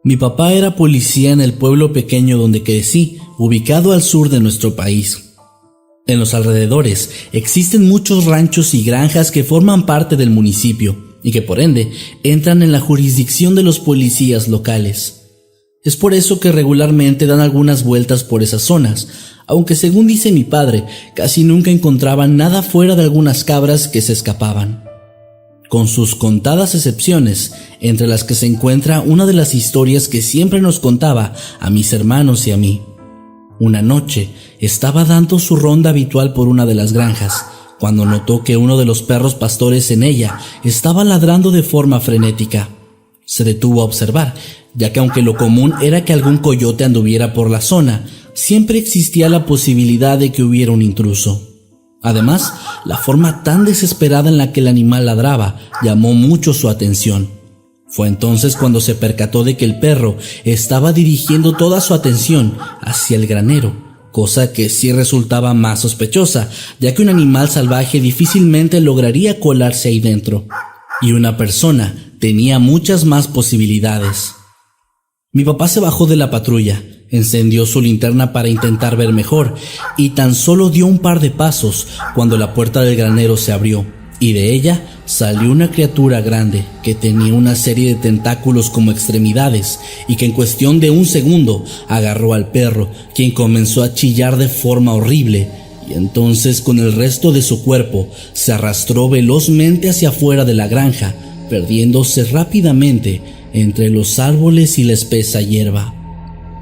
Mi papá era policía en el pueblo pequeño donde crecí, ubicado al sur de nuestro país. En los alrededores existen muchos ranchos y granjas que forman parte del municipio y que por ende entran en la jurisdicción de los policías locales. Es por eso que regularmente dan algunas vueltas por esas zonas, aunque según dice mi padre, casi nunca encontraban nada fuera de algunas cabras que se escapaban. Con sus contadas excepciones, entre las que se encuentra una de las historias que siempre nos contaba a mis hermanos y a mí. Una noche estaba dando su ronda habitual por una de las granjas, cuando notó que uno de los perros pastores en ella estaba ladrando de forma frenética. Se detuvo a observar, ya que aunque lo común era que algún coyote anduviera por la zona, siempre existía la posibilidad de que hubiera un intruso. Además, la forma tan desesperada en la que el animal ladraba llamó mucho su atención. Fue entonces cuando se percató de que el perro estaba dirigiendo toda su atención hacia el granero, cosa que sí resultaba más sospechosa, ya que un animal salvaje difícilmente lograría colarse ahí dentro, y una persona tenía muchas más posibilidades. Mi papá se bajó de la patrulla, encendió su linterna para intentar ver mejor y tan solo dio un par de pasos cuando la puerta del granero se abrió y de ella salió una criatura grande que tenía una serie de tentáculos como extremidades y que en cuestión de un segundo agarró al perro, quien comenzó a chillar de forma horrible y entonces con el resto de su cuerpo se arrastró velozmente hacia afuera de la granja, perdiéndose rápidamente entre los árboles y la espesa hierba.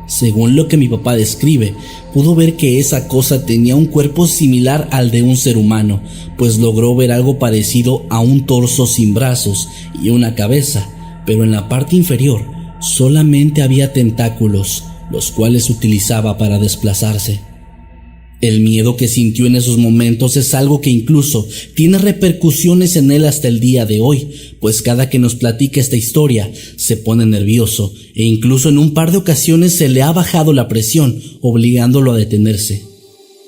Según lo que mi papá describe, pudo ver que esa cosa tenía un cuerpo similar al de un ser humano, pues logró ver algo parecido a un torso sin brazos y una cabeza, pero en la parte inferior solamente había tentáculos, los cuales utilizaba para desplazarse. El miedo que sintió en esos momentos es algo que incluso tiene repercusiones en él hasta el día de hoy, pues cada que nos platica esta historia se pone nervioso e incluso en un par de ocasiones se le ha bajado la presión, obligándolo a detenerse.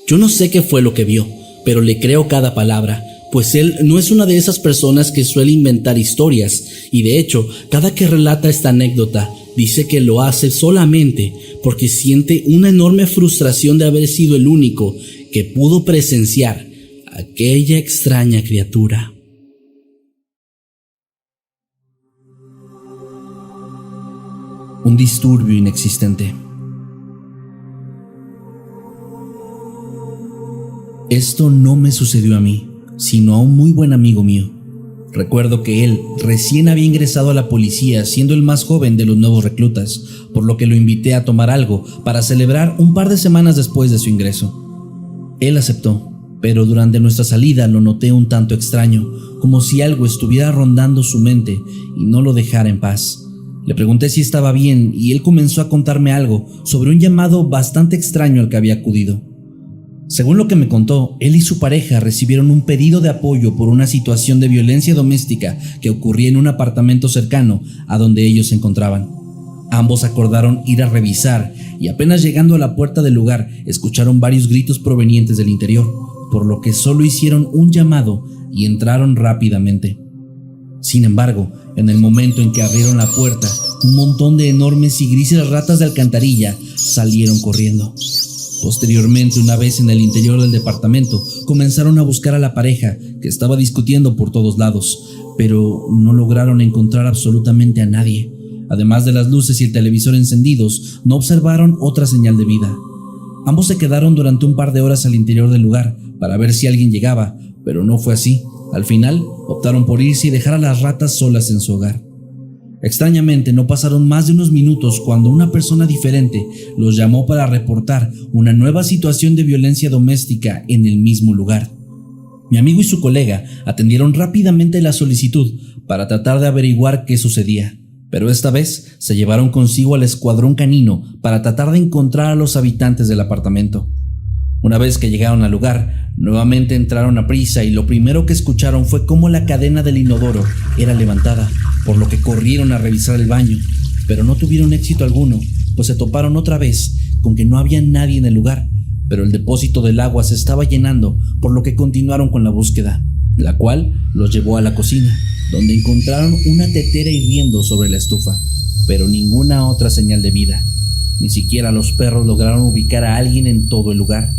Yo no sé qué fue lo que vio, pero le creo cada palabra, pues él no es una de esas personas que suele inventar historias y de hecho, cada que relata esta anécdota, dice que lo hace solamente porque siente una enorme frustración de haber sido el único que pudo presenciar aquella extraña criatura. Un disturbio inexistente. Esto no me sucedió a mí, sino a un muy buen amigo mío. Recuerdo que él recién había ingresado a la policía siendo el más joven de los nuevos reclutas, por lo que lo invité a tomar algo para celebrar un par de semanas después de su ingreso. Él aceptó, pero durante nuestra salida lo noté un tanto extraño, como si algo estuviera rondando su mente y no lo dejara en paz. Le pregunté si estaba bien y él comenzó a contarme algo sobre un llamado bastante extraño al que había acudido. Según lo que me contó, él y su pareja recibieron un pedido de apoyo por una situación de violencia doméstica que ocurría en un apartamento cercano a donde ellos se encontraban. Ambos acordaron ir a revisar y apenas llegando a la puerta del lugar escucharon varios gritos provenientes del interior, por lo que solo hicieron un llamado y entraron rápidamente. Sin embargo, en el momento en que abrieron la puerta, un montón de enormes y grises ratas de alcantarilla salieron corriendo. Posteriormente, una vez en el interior del departamento, comenzaron a buscar a la pareja, que estaba discutiendo por todos lados, pero no lograron encontrar absolutamente a nadie. Además de las luces y el televisor encendidos, no observaron otra señal de vida. Ambos se quedaron durante un par de horas al interior del lugar para ver si alguien llegaba, pero no fue así. Al final, optaron por irse y dejar a las ratas solas en su hogar. Extrañamente, no pasaron más de unos minutos cuando una persona diferente los llamó para reportar una nueva situación de violencia doméstica en el mismo lugar. Mi amigo y su colega atendieron rápidamente la solicitud para tratar de averiguar qué sucedía, pero esta vez se llevaron consigo al escuadrón canino para tratar de encontrar a los habitantes del apartamento. Una vez que llegaron al lugar, nuevamente entraron a prisa y lo primero que escucharon fue cómo la cadena del inodoro era levantada, por lo que corrieron a revisar el baño, pero no tuvieron éxito alguno, pues se toparon otra vez con que no había nadie en el lugar, pero el depósito del agua se estaba llenando, por lo que continuaron con la búsqueda, la cual los llevó a la cocina, donde encontraron una tetera hirviendo sobre la estufa. pero ninguna otra señal de vida. Ni siquiera los perros lograron ubicar a alguien en todo el lugar.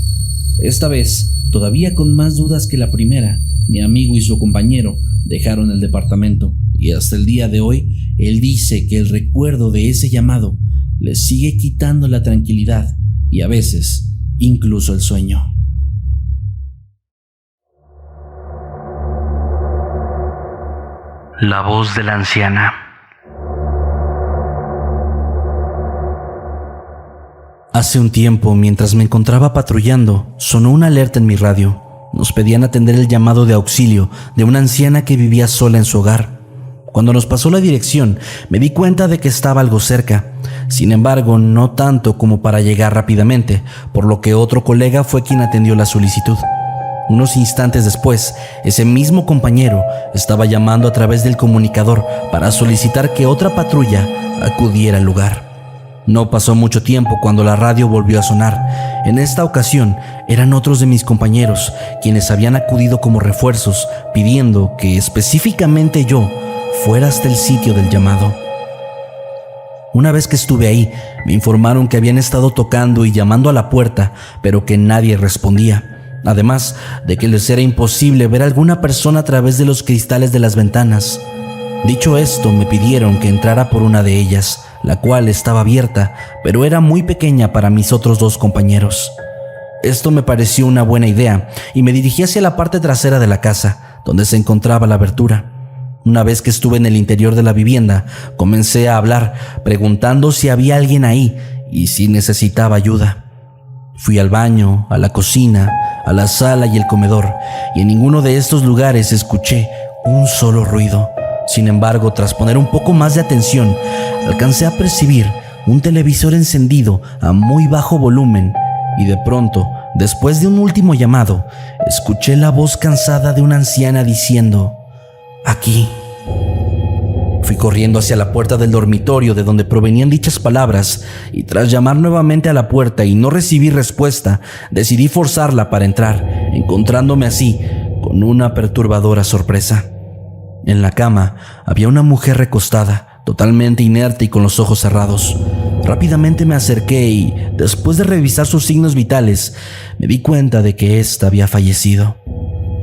Esta vez, todavía con más dudas que la primera, mi amigo y su compañero dejaron el departamento, y hasta el día de hoy, él dice que el recuerdo de ese llamado le sigue quitando la tranquilidad y a veces incluso el sueño. La voz de la anciana. Hace un tiempo, mientras me encontraba patrullando, sonó una alerta en mi radio. Nos pedían atender el llamado de auxilio de una anciana que vivía sola en su hogar. Cuando nos pasó la dirección, me di cuenta de que estaba algo cerca. Sin embargo, no tanto como para llegar rápidamente, por lo que otro colega fue quien atendió la solicitud. Unos instantes después, ese mismo compañero estaba llamando a través del comunicador para solicitar que otra patrulla acudiera al lugar. No pasó mucho tiempo cuando la radio volvió a sonar. En esta ocasión eran otros de mis compañeros quienes habían acudido como refuerzos, pidiendo que específicamente yo fuera hasta el sitio del llamado. Una vez que estuve ahí, me informaron que habían estado tocando y llamando a la puerta, pero que nadie respondía. Además de que les era imposible ver a alguna persona a través de los cristales de las ventanas. Dicho esto, me pidieron que entrara por una de ellas, la cual estaba abierta, pero era muy pequeña para mis otros dos compañeros. Esto me pareció una buena idea y me dirigí hacia la parte trasera de la casa, donde se encontraba la abertura. Una vez que estuve en el interior de la vivienda, comencé a hablar, preguntando si había alguien ahí y si necesitaba ayuda. Fui al baño, a la cocina, a la sala y el comedor, y en ninguno de estos lugares escuché un solo ruido. Sin embargo, tras poner un poco más de atención, alcancé a percibir un televisor encendido a muy bajo volumen y de pronto, después de un último llamado, escuché la voz cansada de una anciana diciendo: «Aquí». Fui corriendo hacia la puerta del dormitorio de donde provenían dichas palabras y tras llamar nuevamente a la puerta y no recibir respuesta, decidí forzarla para entrar, encontrándome así con una perturbadora sorpresa. En la cama había una mujer recostada, totalmente inerte y con los ojos cerrados. Rápidamente me acerqué y, después de revisar sus signos vitales, me di cuenta de que ésta había fallecido.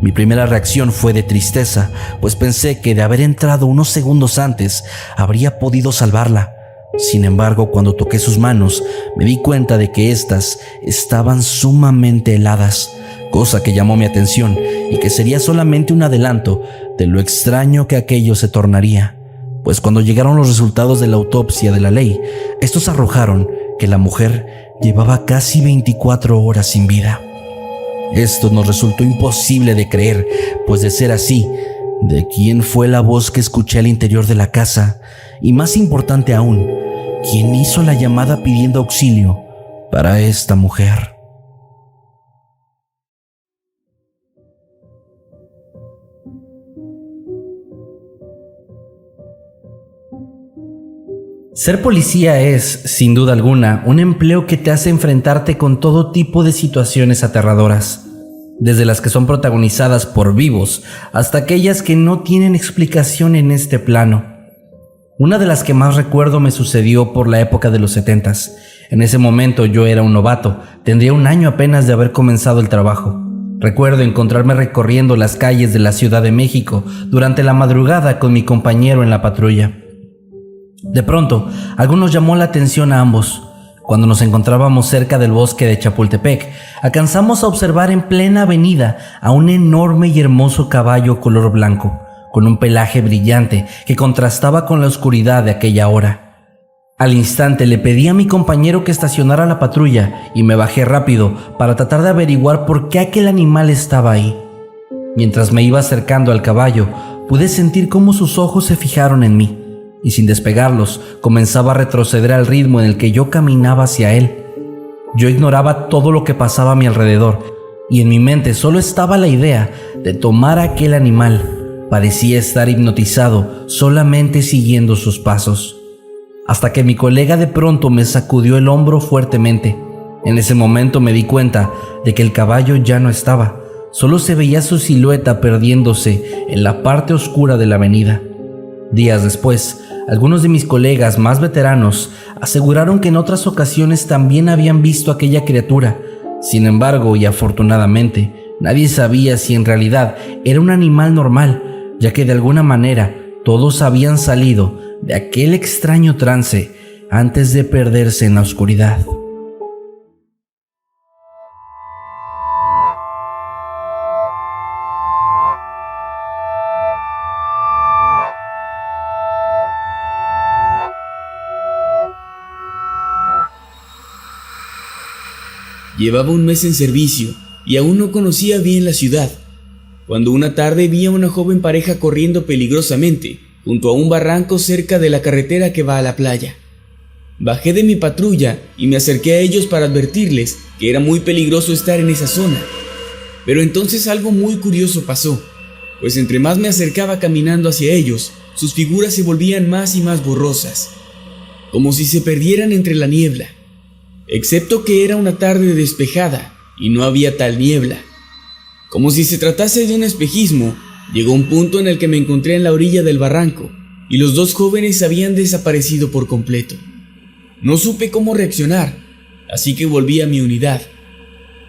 Mi primera reacción fue de tristeza, pues pensé que de haber entrado unos segundos antes, habría podido salvarla. Sin embargo, cuando toqué sus manos, me di cuenta de que éstas estaban sumamente heladas, cosa que llamó mi atención y que sería solamente un adelanto de lo extraño que aquello se tornaría, pues cuando llegaron los resultados de la autopsia de la ley, estos arrojaron que la mujer llevaba casi 24 horas sin vida. Esto nos resultó imposible de creer, pues de ser así, ¿de quién fue la voz que escuché al interior de la casa? Y más importante aún, ¿quién hizo la llamada pidiendo auxilio para esta mujer? Ser policía es, sin duda alguna, un empleo que te hace enfrentarte con todo tipo de situaciones aterradoras, desde las que son protagonizadas por vivos hasta aquellas que no tienen explicación en este plano. Una de las que más recuerdo me sucedió por la época de los 70s. En ese momento yo era un novato, tendría un año apenas de haber comenzado el trabajo. Recuerdo encontrarme recorriendo las calles de la Ciudad de México durante la madrugada con mi compañero en la patrulla. De pronto, algo nos llamó la atención a ambos. Cuando nos encontrábamos cerca del bosque de Chapultepec, alcanzamos a observar en plena avenida a un enorme y hermoso caballo color blanco, con un pelaje brillante que contrastaba con la oscuridad de aquella hora. Al instante le pedí a mi compañero que estacionara la patrulla y me bajé rápido para tratar de averiguar por qué aquel animal estaba ahí. Mientras me iba acercando al caballo, pude sentir cómo sus ojos se fijaron en mí, y sin despegarlos, comenzaba a retroceder al ritmo en el que yo caminaba hacia él. Yo ignoraba todo lo que pasaba a mi alrededor, y en mi mente solo estaba la idea de tomar a aquel animal. Parecía estar hipnotizado, solamente siguiendo sus pasos. Hasta que mi colega de pronto me sacudió el hombro fuertemente. En ese momento me di cuenta de que el caballo ya no estaba, solo se veía su silueta perdiéndose en la parte oscura de la avenida. Días después, Algunos de mis colegas más veteranos aseguraron que en otras ocasiones también habían visto aquella criatura. Sin embargo, y afortunadamente, nadie sabía si en realidad era un animal normal, ya que de alguna manera todos habían salido de aquel extraño trance antes de perderse en la oscuridad. Llevaba un mes en servicio y aún no conocía bien la ciudad, cuando una tarde vi a una joven pareja corriendo peligrosamente junto a un barranco cerca de la carretera que va a la playa. Bajé de mi patrulla y me acerqué a ellos para advertirles que era muy peligroso estar en esa zona. Pero entonces algo muy curioso pasó, pues entre más me acercaba caminando hacia ellos, sus figuras se volvían más y más borrosas, como si se perdieran entre la niebla. Excepto que era una tarde despejada y no había tal niebla. Como si se tratase de un espejismo, llegó un punto en el que me encontré en la orilla del barranco y los dos jóvenes habían desaparecido por completo. No supe cómo reaccionar, así que volví a mi unidad.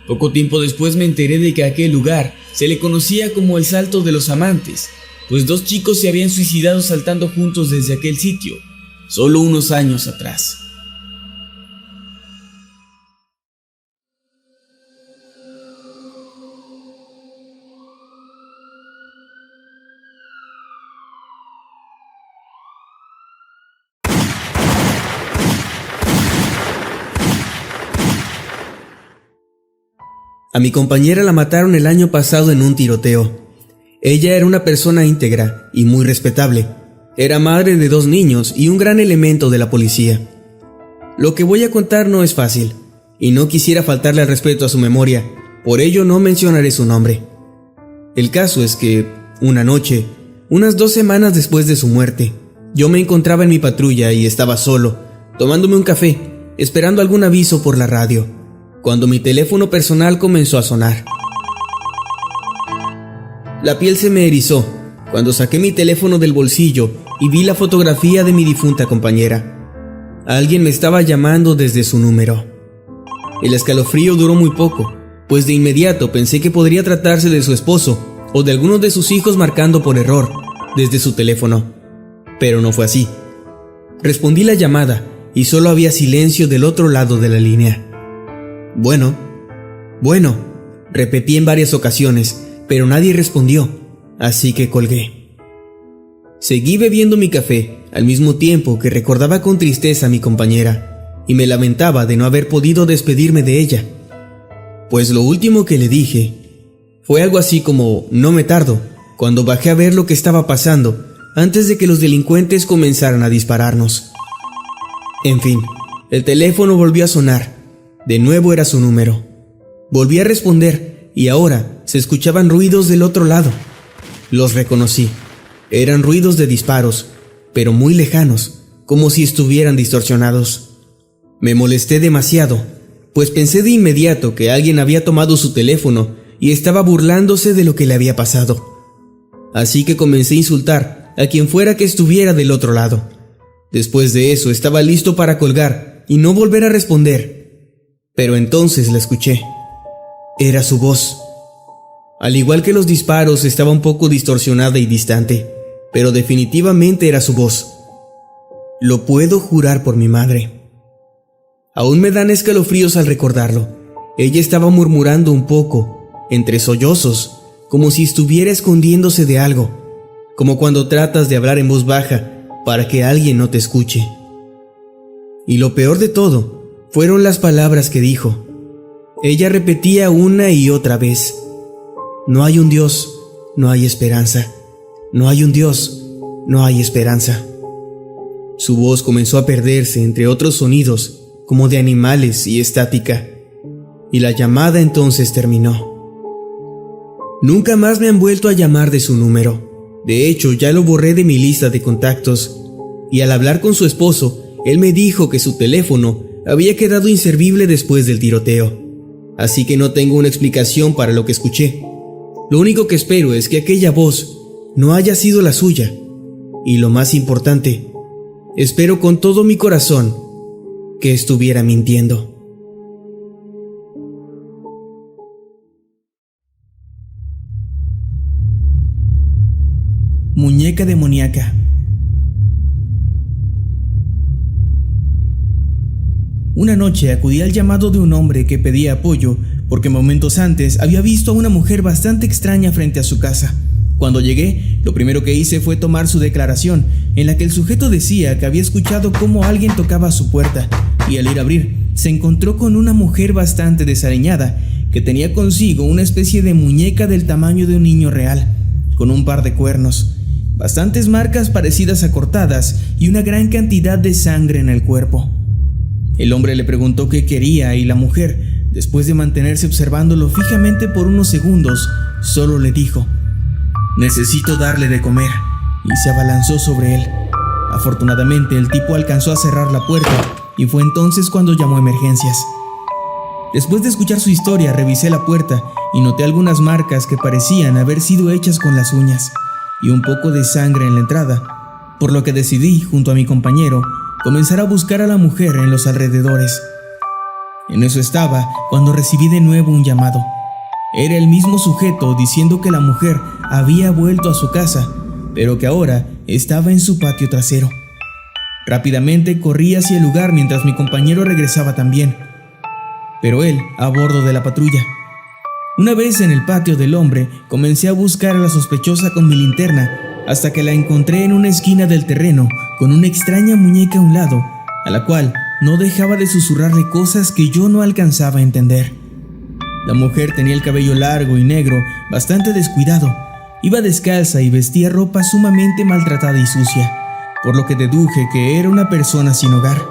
Poco tiempo después me enteré de que a aquel lugar se le conocía como el Salto de los Amantes, pues dos chicos se habían suicidado saltando juntos desde aquel sitio, solo unos años atrás. A mi compañera la mataron el año pasado en un tiroteo. Ella era una persona íntegra y muy respetable. Era madre de 2 niños y un gran elemento de la policía. Lo que voy a contar no es fácil, y no quisiera faltarle al respeto a su memoria, por ello no mencionaré su nombre. El caso es que, una noche, unas 2 semanas después de su muerte, yo me encontraba en mi patrulla y estaba solo, tomándome un café, esperando algún aviso por la radio, cuando mi teléfono personal comenzó a sonar. La piel se me erizó cuando saqué mi teléfono del bolsillo y vi la fotografía de mi difunta compañera. Alguien me estaba llamando desde su número. El escalofrío duró muy poco, pues de inmediato pensé que podría tratarse de su esposo o de alguno de sus hijos marcando por error desde su teléfono. Pero no fue así. Respondí la llamada y solo había silencio del otro lado de la línea. Bueno, repetí en varias ocasiones, pero nadie respondió, así que colgué. Seguí bebiendo mi café, al mismo tiempo que recordaba con tristeza a mi compañera, y me lamentaba de no haber podido despedirme de ella. Pues lo último que le dije fue algo así como, no me tardo, cuando bajé a ver lo que estaba pasando, antes de que los delincuentes comenzaran a dispararnos. En fin, el teléfono volvió a sonar. De nuevo era su número. Volví a responder y ahora se escuchaban ruidos del otro lado. Los reconocí. Eran ruidos de disparos, pero muy lejanos, como si estuvieran distorsionados. Me molesté demasiado, pues pensé de inmediato que alguien había tomado su teléfono y estaba burlándose de lo que le había pasado. Así que comencé a insultar a quien fuera que estuviera del otro lado. Después de eso estaba listo para colgar y no volver a responder. Pero entonces la escuché. Era su voz. Al igual que los disparos, estaba un poco distorsionada y distante, pero definitivamente era su voz. Lo puedo jurar por mi madre. Aún me dan escalofríos al recordarlo. Ella estaba murmurando un poco, entre sollozos, como si estuviera escondiéndose de algo, como cuando tratas de hablar en voz baja para que alguien no te escuche. Y lo peor de todo fueron las palabras que dijo. Ella repetía una y otra vez: no hay un Dios, no hay esperanza. No hay un Dios, no hay esperanza. Su voz comenzó a perderse entre otros sonidos, como de animales y estática, y la llamada entonces terminó. Nunca más me han vuelto a llamar de su número. De hecho, ya lo borré de mi lista de contactos, y al hablar con su esposo, él me dijo que su teléfono había quedado inservible después del tiroteo, así que no tengo una explicación para lo que escuché. Lo único que espero es que aquella voz no haya sido la suya, y lo más importante, Espero con todo mi corazón que estuviera mintiendo. Muñeca demoníaca. Una noche acudí al llamado de un hombre que pedía apoyo porque momentos antes había visto a una mujer bastante extraña frente a su casa. Cuando llegué, lo primero que hice fue tomar su declaración, en la que el sujeto decía que había escuchado cómo alguien tocaba a su puerta, y al ir a abrir, se encontró con una mujer bastante desaliñada, que tenía consigo una especie de muñeca del tamaño de un niño real, con un par de cuernos, bastantes marcas parecidas a cortadas y una gran cantidad de sangre en el cuerpo. El hombre le preguntó qué quería y la mujer, después de mantenerse observándolo fijamente por unos segundos, solo le dijo: «Necesito darle de comer», y se abalanzó sobre él. Afortunadamente, el tipo alcanzó a cerrar la puerta y fue entonces cuando llamó a emergencias. Después de escuchar su historia, revisé la puerta y noté algunas marcas que parecían haber sido hechas con las uñas y un poco de sangre en la entrada, por lo que decidí, junto a mi compañero, comenzar a buscar a la mujer en los alrededores. En eso estaba cuando recibí de nuevo un llamado. Era el mismo sujeto diciendo que la mujer había vuelto a su casa, pero que ahora estaba en su patio trasero. Rápidamente corrí hacia el lugar mientras mi compañero regresaba también, pero él a bordo de la patrulla. Una vez en el patio del hombre, comencé a buscar a la sospechosa con mi linterna hasta que la encontré en una esquina del terreno con una extraña muñeca a un lado, a la cual no dejaba de susurrarle cosas que yo no alcanzaba a entender. La mujer tenía el cabello largo y negro, bastante descuidado. Iba descalza y vestía ropa sumamente maltratada y sucia, por lo que deduje que era una persona sin hogar.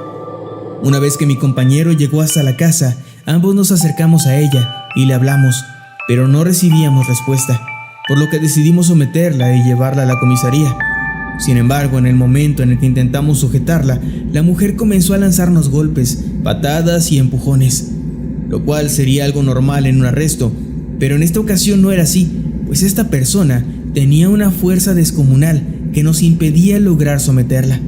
Una vez que mi compañero llegó hasta la casa, ambos nos acercamos a ella y le hablamos, pero no recibíamos respuesta, por lo que decidimos someterla y llevarla a la comisaría. Sin embargo, en el momento en el que intentamos sujetarla, la mujer comenzó a lanzarnos golpes, patadas y empujones, lo cual sería algo normal en un arresto, pero en esta ocasión no era así, pues esta persona tenía una fuerza descomunal que nos impedía lograr someterla,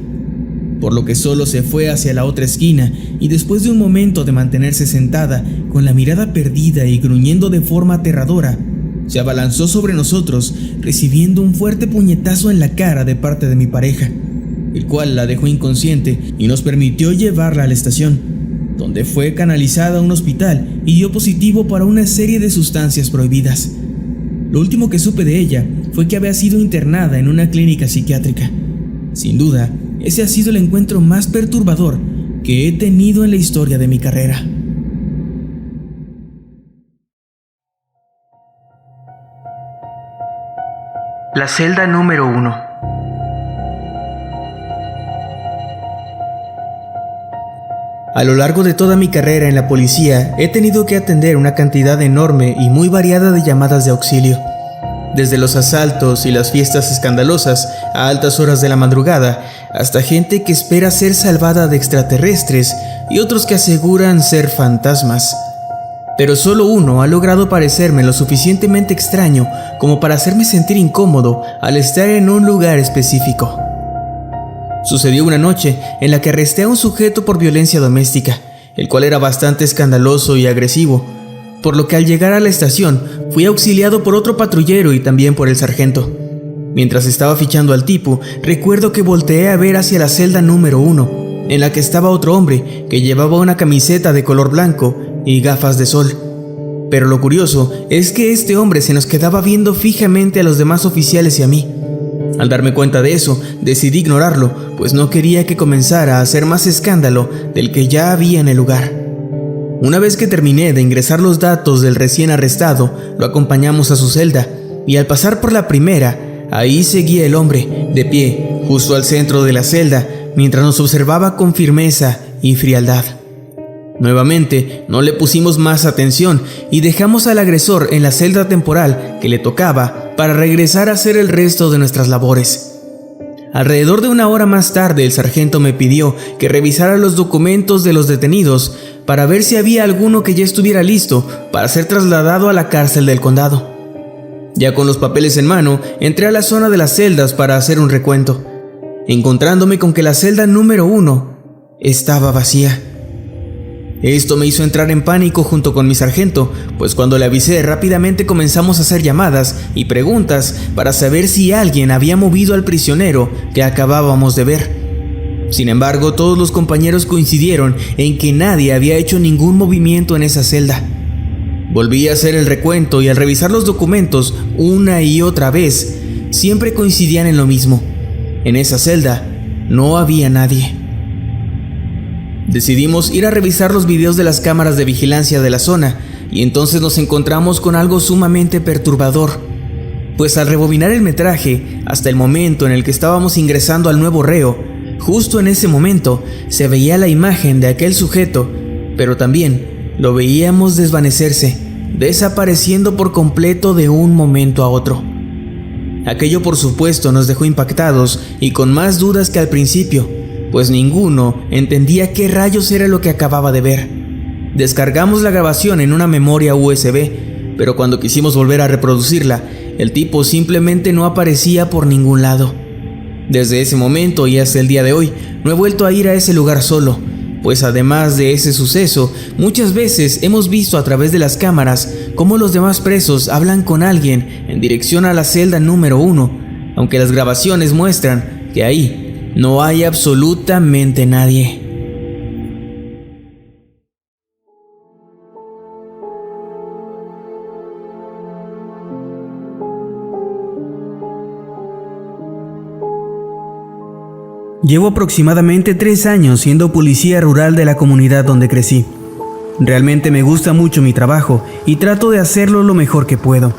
por lo que solo se fue hacia la otra esquina y después de un momento de mantenerse sentada, con la mirada perdida y gruñendo de forma aterradora, se abalanzó sobre nosotros, recibiendo un fuerte puñetazo en la cara de parte de mi pareja, el cual la dejó inconsciente y nos permitió llevarla a la estación, donde fue canalizada a un hospital y dio positivo para una serie de sustancias prohibidas. Lo último que supe de ella fue que había sido internada en una clínica psiquiátrica. Sin duda, ese ha sido el encuentro más perturbador que he tenido en la historia de mi carrera. La celda número 1. A lo largo de toda mi carrera en la policía, he tenido que atender una cantidad enorme y muy variada de llamadas de auxilio. Desde los asaltos y las fiestas escandalosas a altas horas de la madrugada, hasta gente que espera ser salvada de extraterrestres y otros que aseguran ser fantasmas. Pero solo uno ha logrado parecerme lo suficientemente extraño como para hacerme sentir incómodo al estar en un lugar específico. Sucedió una noche en la que arresté a un sujeto por violencia doméstica, el cual era bastante escandaloso y agresivo, por lo que al llegar a la estación fui auxiliado por otro patrullero y también por el sargento. Mientras estaba fichando al tipo, recuerdo que volteé a ver hacia la celda número 1, en la que estaba otro hombre que llevaba una camiseta de color blanco y gafas de sol. Pero lo curioso es que este hombre se nos quedaba viendo fijamente a los demás oficiales y a mí. Al darme cuenta de eso, decidí ignorarlo, pues no quería que comenzara a hacer más escándalo del que ya había en el lugar. Una vez que terminé de ingresar los datos del recién arrestado, lo acompañamos a su celda, y al pasar por la primera, ahí seguía el hombre, de pie, justo al centro de la celda, mientras nos observaba con firmeza y frialdad. Nuevamente, no le pusimos más atención y dejamos al agresor en la celda temporal que le tocaba para regresar a hacer el resto de nuestras labores. Alrededor de una hora más tarde, el sargento me pidió que revisara los documentos de los detenidos para ver si había alguno que ya estuviera listo para ser trasladado a la cárcel del condado. Ya con los papeles en mano, entré a la zona de las celdas para hacer un recuento. encontrándome con que la celda número 1 estaba vacía. Esto me hizo entrar en pánico junto con mi sargento, pues cuando le avisé rápidamente comenzamos a hacer llamadas y preguntas para saber si alguien había movido al prisionero que acabábamos de ver. Sin embargo, todos los compañeros coincidieron en que nadie había hecho ningún movimiento en esa celda. Volví a hacer el recuento y al revisar los documentos una y otra vez, siempre coincidían en lo mismo. En esa celda no había nadie. Decidimos ir a revisar los videos de las cámaras de vigilancia de la zona y entonces nos encontramos con algo sumamente perturbador, pues al rebobinar el metraje hasta el momento en el que estábamos ingresando al nuevo reo, justo en ese momento se veía la imagen de aquel sujeto, pero también lo veíamos desvanecerse, desapareciendo por completo de un momento a otro. Aquello por supuesto nos dejó impactados y con más dudas que al principio, pues ninguno entendía qué rayos era lo que acababa de ver. Descargamos la grabación en una memoria USB, pero cuando quisimos volver a reproducirla, el tipo simplemente no aparecía por ningún lado. Desde ese momento y hasta el día de hoy, no he vuelto a ir a ese lugar solo, pues además de ese suceso, muchas veces hemos visto a través de las cámaras cómo los demás presos hablan con alguien en dirección a la celda número 1, aunque las grabaciones muestran que ahí no hay absolutamente nadie. Llevo aproximadamente 3 años siendo policía rural de la comunidad donde crecí. Realmente me gusta mucho mi trabajo y trato de hacerlo lo mejor que puedo.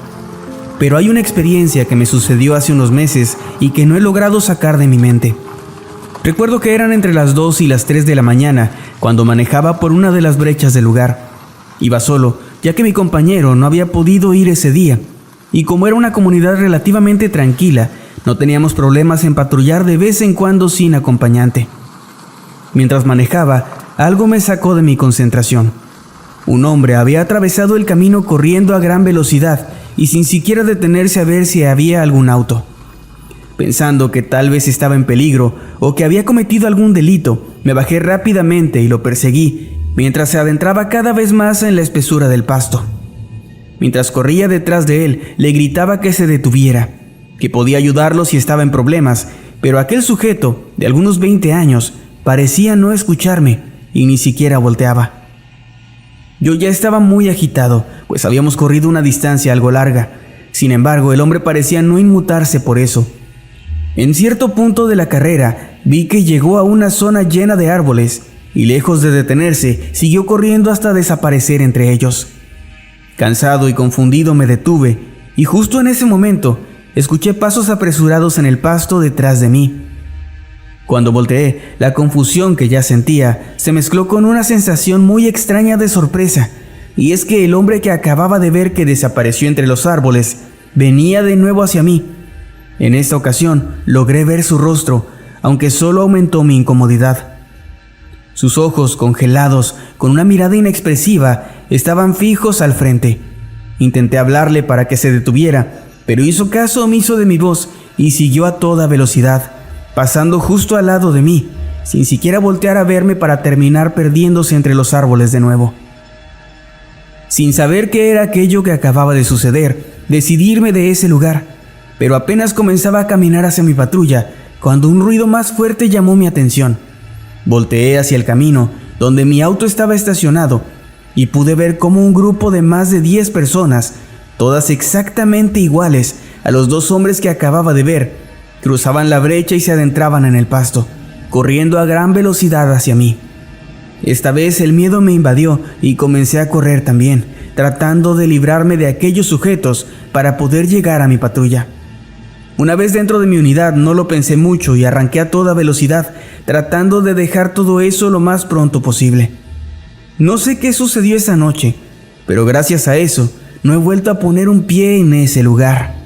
Pero hay una experiencia que me sucedió hace unos meses y que no he logrado sacar de mi mente. Recuerdo que eran entre las 2 y las 3 de la mañana cuando manejaba por una de las brechas del lugar. Iba solo, ya que mi compañero no había podido ir ese día, y como era una comunidad relativamente tranquila, no teníamos problemas en patrullar de vez en cuando sin acompañante. Mientras manejaba, algo me sacó de mi concentración. Un hombre había atravesado el camino corriendo a gran velocidad y sin siquiera detenerse a ver si había algún auto. Pensando que tal vez estaba en peligro o que había cometido algún delito, me bajé rápidamente y lo perseguí, mientras se adentraba cada vez más en la espesura del pasto. Mientras corría detrás de él, le gritaba que se detuviera, que podía ayudarlo si estaba en problemas, pero aquel sujeto, de algunos 20 años, parecía no escucharme y ni siquiera volteaba. Yo ya estaba muy agitado, pues habíamos corrido una distancia algo larga. Sin embargo, el hombre parecía no inmutarse por eso. En cierto punto de la carrera, vi que llegó a una zona llena de árboles y lejos de detenerse, siguió corriendo hasta desaparecer entre ellos. Cansado y confundido me detuve y justo en ese momento escuché pasos apresurados en el pasto detrás de mí. Cuando volteé, la confusión que ya sentía se mezcló con una sensación muy extraña de sorpresa, y es que el hombre que acababa de ver que desapareció entre los árboles venía de nuevo hacia mí. En esta ocasión logré ver su rostro, aunque solo aumentó mi incomodidad. Sus ojos congelados, con una mirada inexpresiva, estaban fijos al frente. Intenté hablarle para que se detuviera, pero hizo caso omiso de mi voz y siguió a toda velocidad, pasando justo al lado de mí, sin siquiera voltear a verme para terminar perdiéndose entre los árboles de nuevo. Sin saber qué era aquello que acababa de suceder, decidí irme de ese lugar, pero apenas comenzaba a caminar hacia mi patrulla cuando un ruido más fuerte llamó mi atención. Volteé hacia el camino donde mi auto estaba estacionado y pude ver cómo un grupo de más de 10 personas, todas exactamente iguales a los 2 hombres que acababa de ver, cruzaban la brecha y se adentraban en el pasto, corriendo a gran velocidad hacia mí. Esta vez el miedo me invadió y comencé a correr también, tratando de librarme de aquellos sujetos para poder llegar a mi patrulla. Una vez dentro de mi unidad no lo pensé mucho y arranqué a toda velocidad, tratando de dejar todo eso lo más pronto posible. No sé qué sucedió esa noche, pero gracias a eso no he vuelto a poner un pie en ese lugar.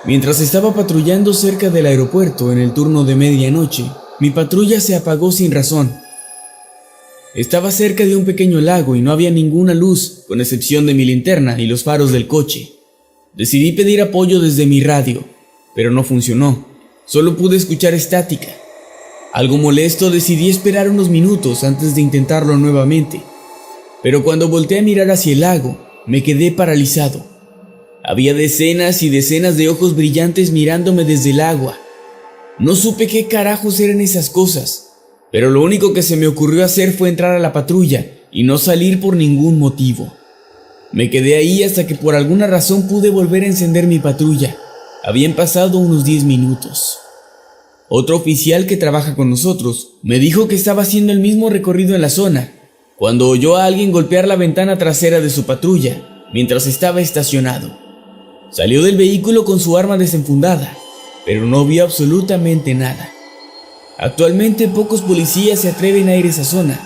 Mientras estaba patrullando cerca del aeropuerto en el turno de medianoche, mi patrulla se apagó sin razón. Estaba cerca de un pequeño lago y no había ninguna luz, con excepción de mi linterna y los faros del coche. Decidí pedir apoyo desde mi radio, pero no funcionó. Solo pude escuchar estática. Algo molesto, decidí esperar unos minutos antes de intentarlo nuevamente. Pero cuando volteé a mirar hacia el lago, me quedé paralizado. Había decenas y decenas de ojos brillantes mirándome desde el agua. No supe qué carajos eran esas cosas, pero lo único que se me ocurrió hacer fue entrar a la patrulla y no salir por ningún motivo. Me quedé ahí hasta que por alguna razón pude volver a encender mi patrulla. Habían pasado unos 10 minutos. Otro oficial que trabaja con nosotros me dijo que estaba haciendo el mismo recorrido en la zona, cuando oyó a alguien golpear la ventana trasera de su patrulla mientras estaba estacionado. Salió del vehículo con su arma desenfundada, pero no vio absolutamente nada. Actualmente pocos policías se atreven a ir a esa zona,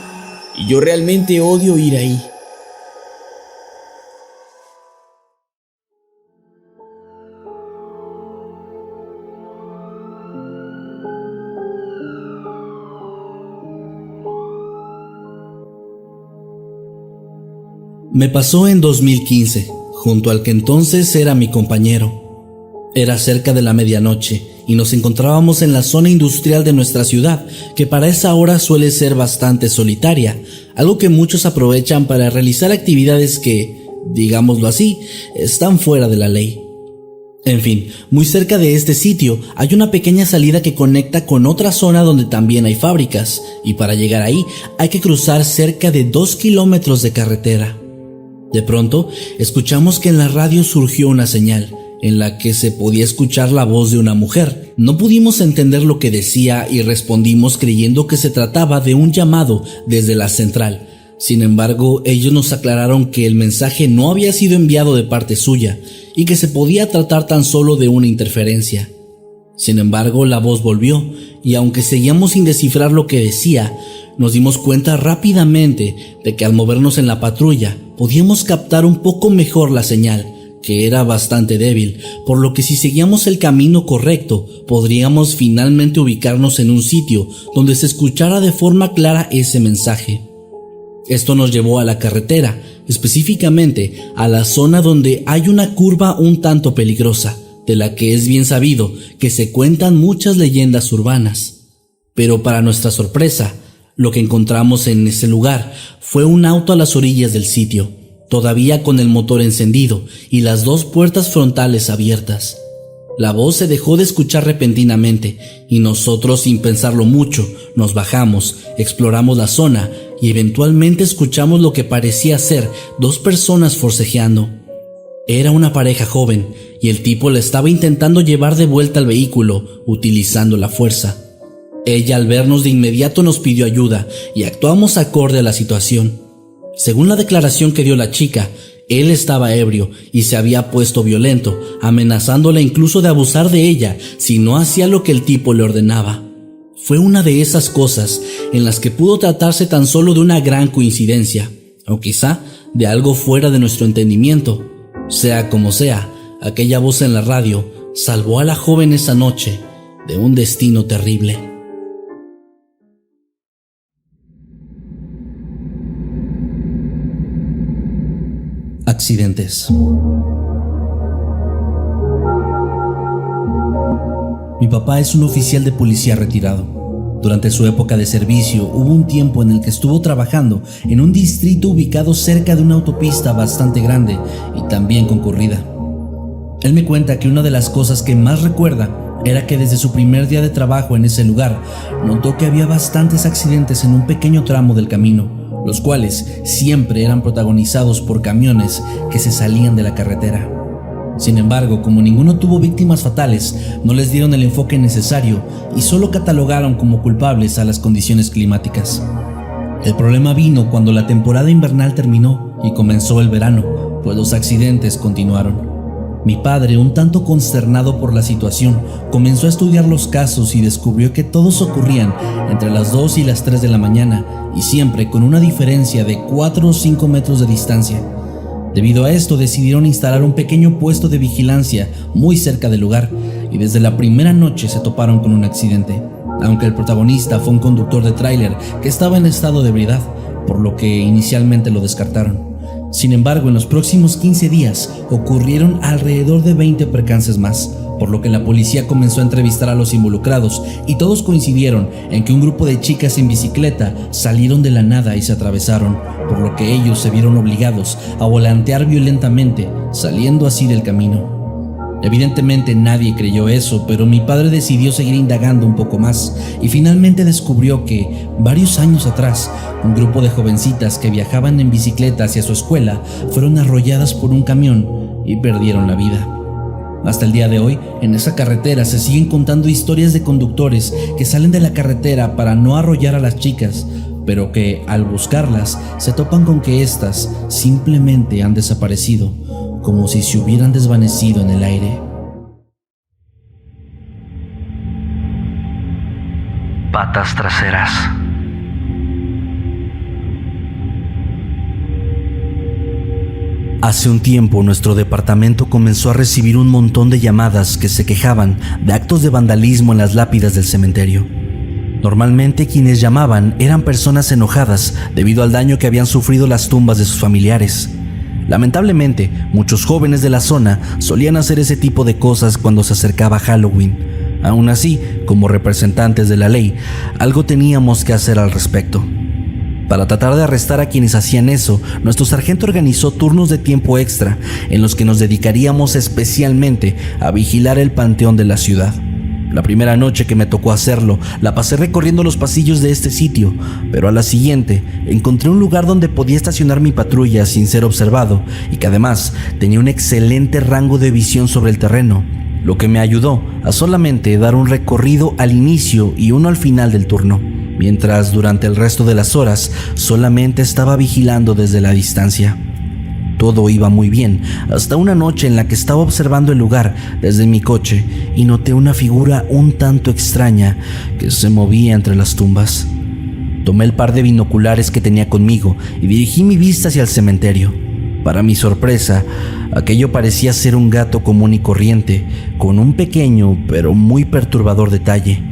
y yo realmente odio ir ahí. Me pasó en 2015, junto al que entonces era mi compañero. Era cerca de la medianoche y nos encontrábamos en la zona industrial de nuestra ciudad, que para esa hora suele ser bastante solitaria, algo que muchos aprovechan para realizar actividades que, digámoslo así, están fuera de la ley. En fin, muy cerca de este sitio hay una pequeña salida que conecta con otra zona donde también hay fábricas, y para llegar ahí hay que cruzar cerca de 2 kilómetros de carretera. De pronto, escuchamos que en la radio surgió una señal, en la que se podía escuchar la voz de una mujer. No pudimos entender lo que decía y respondimos creyendo que se trataba de un llamado desde la central. Sin embargo, ellos nos aclararon que el mensaje no había sido enviado de parte suya y que se podía tratar tan solo de una interferencia. Sin embargo, la voz volvió y aunque seguíamos sin descifrar lo que decía, nos dimos cuenta rápidamente de que al movernos en la patrulla podíamos captar un poco mejor la señal, que era bastante débil, por lo que si seguíamos el camino correcto, podríamos finalmente ubicarnos en un sitio donde se escuchara de forma clara ese mensaje. Esto nos llevó a la carretera, específicamente a la zona donde hay una curva un tanto peligrosa, de la que es bien sabido que se cuentan muchas leyendas urbanas. Pero para nuestra sorpresa, lo que encontramos en ese lugar fue un auto a las orillas del sitio, todavía con el motor encendido y las 2 puertas frontales abiertas. La voz se dejó de escuchar repentinamente y nosotros, sin pensarlo mucho, nos bajamos, exploramos la zona y eventualmente escuchamos lo que parecía ser 2 personas forcejeando. Era una pareja joven y el tipo la estaba intentando llevar de vuelta al vehículo utilizando la fuerza. Ella, al vernos de inmediato, nos pidió ayuda y actuamos acorde a la situación. Según la declaración que dio la chica, él estaba ebrio y se había puesto violento, amenazándola incluso de abusar de ella si no hacía lo que el tipo le ordenaba. Fue una de esas cosas en las que pudo tratarse tan solo de una gran coincidencia, o quizá de algo fuera de nuestro entendimiento. Sea como sea, aquella voz en la radio salvó a la joven esa noche de un destino terrible. Accidentes. Mi papá es un oficial de policía retirado. Durante su época de servicio hubo un tiempo en el que estuvo trabajando en un distrito ubicado cerca de una autopista bastante grande y también concurrida. Él me cuenta que una de las cosas que más recuerda era que desde su primer día de trabajo en ese lugar notó que había bastantes accidentes en un pequeño tramo del camino, los cuales siempre eran protagonizados por camiones que se salían de la carretera. Sin embargo, como ninguno tuvo víctimas fatales, no les dieron el enfoque necesario y solo catalogaron como culpables a las condiciones climáticas. El problema vino cuando la temporada invernal terminó y comenzó el verano, pues los accidentes continuaron. Mi padre, un tanto consternado por la situación, comenzó a estudiar los casos y descubrió que todos ocurrían entre las 2 y las 3 de la mañana y siempre con una diferencia de 4 o 5 metros de distancia. Debido a esto decidieron instalar un pequeño puesto de vigilancia muy cerca del lugar y desde la primera noche se toparon con un accidente, aunque el protagonista fue un conductor de tráiler que estaba en estado de ebriedad, por lo que inicialmente lo descartaron. Sin embargo, en los próximos 15 días ocurrieron alrededor de 20 percances más, por lo que la policía comenzó a entrevistar a los involucrados y todos coincidieron en que un grupo de chicas en bicicleta salieron de la nada y se atravesaron, por lo que ellos se vieron obligados a volantear violentamente, saliendo así del camino. Evidentemente nadie creyó eso, pero mi padre decidió seguir indagando un poco más y finalmente descubrió que, varios años atrás, un grupo de jovencitas que viajaban en bicicleta hacia su escuela fueron arrolladas por un camión y perdieron la vida. Hasta el día de hoy, en esa carretera se siguen contando historias de conductores que salen de la carretera para no arrollar a las chicas, pero que, al buscarlas, se topan con que éstas simplemente han desaparecido, como si se hubieran desvanecido en el aire. Patas traseras. Hace un tiempo nuestro departamento comenzó a recibir un montón de llamadas que se quejaban de actos de vandalismo en las lápidas del cementerio. Normalmente quienes llamaban eran personas enojadas debido al daño que habían sufrido las tumbas de sus familiares. Lamentablemente, muchos jóvenes de la zona solían hacer ese tipo de cosas cuando se acercaba Halloween. Aún así, como representantes de la ley, algo teníamos que hacer al respecto. Para tratar de arrestar a quienes hacían eso, nuestro sargento organizó turnos de tiempo extra en los que nos dedicaríamos especialmente a vigilar el panteón de la ciudad. La primera noche que me tocó hacerlo, la pasé recorriendo los pasillos de este sitio, pero a la siguiente encontré un lugar donde podía estacionar mi patrulla sin ser observado y que además tenía un excelente rango de visión sobre el terreno, lo que me ayudó a solamente dar un recorrido al inicio y uno al final del turno, mientras durante el resto de las horas solamente estaba vigilando desde la distancia. Todo iba muy bien, hasta una noche en la que estaba observando el lugar desde mi coche y noté una figura un tanto extraña que se movía entre las tumbas. Tomé el par de binoculares que tenía conmigo y dirigí mi vista hacia el cementerio. Para mi sorpresa, aquello parecía ser un gato común y corriente, con un pequeño pero muy perturbador detalle.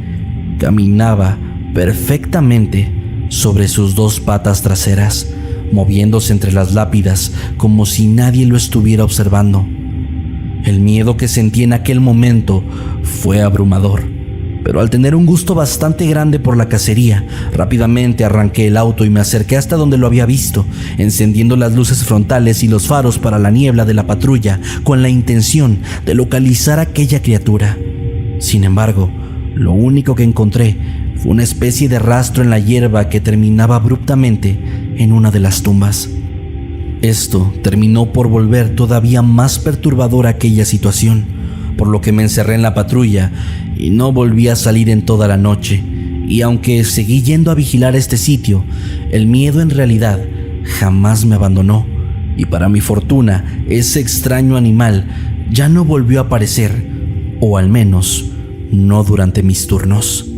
Caminaba perfectamente sobre sus dos patas traseras, moviéndose entre las lápidas como si nadie lo estuviera observando. El miedo que sentí en aquel momento fue abrumador, pero al tener un gusto bastante grande por la cacería, rápidamente arranqué el auto y me acerqué hasta donde lo había visto, encendiendo las luces frontales y los faros para la niebla de la patrulla con la intención de localizar a aquella criatura. Sin embargo, lo único que encontré fue una especie de rastro en la hierba que terminaba abruptamente en una de las tumbas. Esto terminó por volver todavía más perturbadora aquella situación, por lo que me encerré en la patrulla y no volví a salir en toda la noche. Y aunque seguí yendo a vigilar este sitio, el miedo en realidad jamás me abandonó. Y para mi fortuna, ese extraño animal ya no volvió a aparecer, o al menos no durante mis turnos.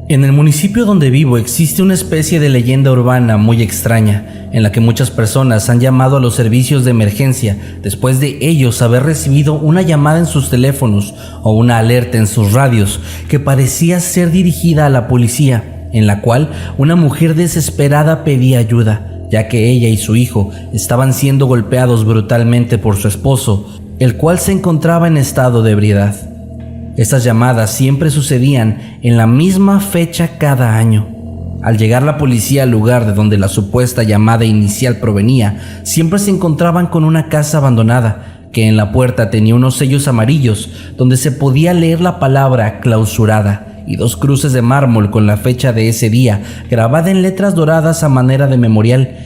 En el municipio donde vivo existe una especie de leyenda urbana muy extraña, en la que muchas personas han llamado a los servicios de emergencia después de ellos haber recibido una llamada en sus teléfonos o una alerta en sus radios que parecía ser dirigida a la policía, en la cual una mujer desesperada pedía ayuda, ya que ella y su hijo estaban siendo golpeados brutalmente por su esposo, el cual se encontraba en estado de ebriedad. Estas llamadas siempre sucedían en la misma fecha cada año. Al llegar la policía al lugar de donde la supuesta llamada inicial provenía, siempre se encontraban con una casa abandonada, que en la puerta tenía unos sellos amarillos donde se podía leer la palabra clausurada y dos cruces de mármol con la fecha de ese día grabada en letras doradas a manera de memorial.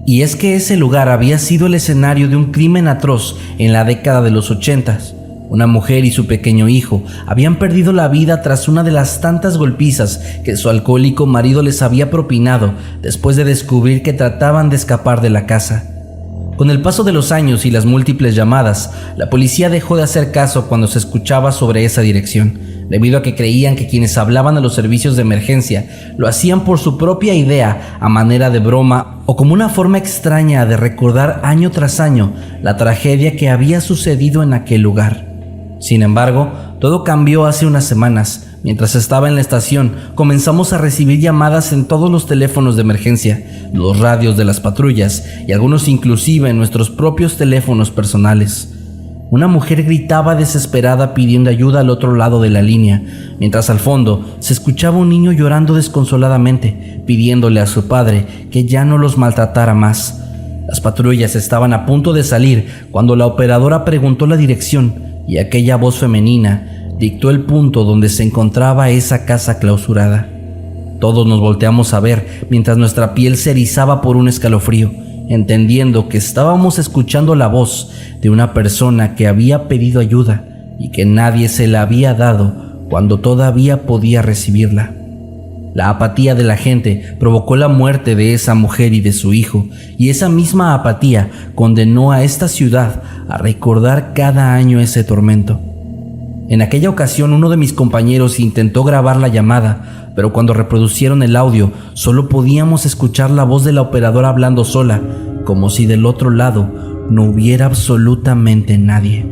Y es que ese lugar había sido el escenario de un crimen atroz en la década de los 80s. Una mujer y su pequeño hijo habían perdido la vida tras una de las tantas golpizas que su alcohólico marido les había propinado después de descubrir que trataban de escapar de la casa. Con el paso de los años y las múltiples llamadas, la policía dejó de hacer caso cuando se escuchaba sobre esa dirección, debido a que creían que quienes hablaban a los servicios de emergencia lo hacían por su propia idea, a manera de broma o como una forma extraña de recordar año tras año la tragedia que había sucedido en aquel lugar. Sin embargo, todo cambió hace unas semanas. Mientras estaba en la estación, comenzamos a recibir llamadas en todos los teléfonos de emergencia, los radios de las patrullas y algunos inclusive en nuestros propios teléfonos personales. Una mujer gritaba desesperada pidiendo ayuda al otro lado de la línea, mientras al fondo se escuchaba un niño llorando desconsoladamente, pidiéndole a su padre que ya no los maltratara más. Las patrullas estaban a punto de salir cuando la operadora preguntó la dirección y aquella voz femenina dictó el punto donde se encontraba esa casa clausurada. Todos nos volteamos a ver mientras nuestra piel se erizaba por un escalofrío, entendiendo que estábamos escuchando la voz de una persona que había pedido ayuda y que nadie se la había dado cuando todavía podía recibirla. La apatía de la gente provocó la muerte de esa mujer y de su hijo, y esa misma apatía condenó a esta ciudad a recordar cada año ese tormento. En aquella ocasión, uno de mis compañeros intentó grabar la llamada, pero cuando reproducieron el audio, solo podíamos escuchar la voz de la operadora hablando sola, como si del otro lado no hubiera absolutamente nadie.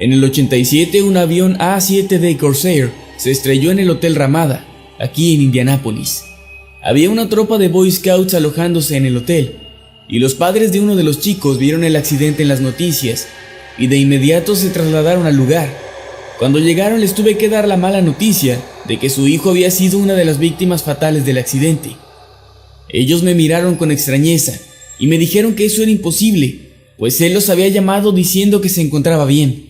En el 87, un avión A-7D Corsair se estrelló en el Hotel Ramada, aquí en Indianápolis. Había una tropa de Boy Scouts alojándose en el hotel, y los padres de uno de los chicos vieron el accidente en las noticias, y de inmediato se trasladaron al lugar. Cuando llegaron les tuve que dar la mala noticia de que su hijo había sido una de las víctimas fatales del accidente. Ellos me miraron con extrañeza, y me dijeron que eso era imposible, pues él los había llamado diciendo que se encontraba bien.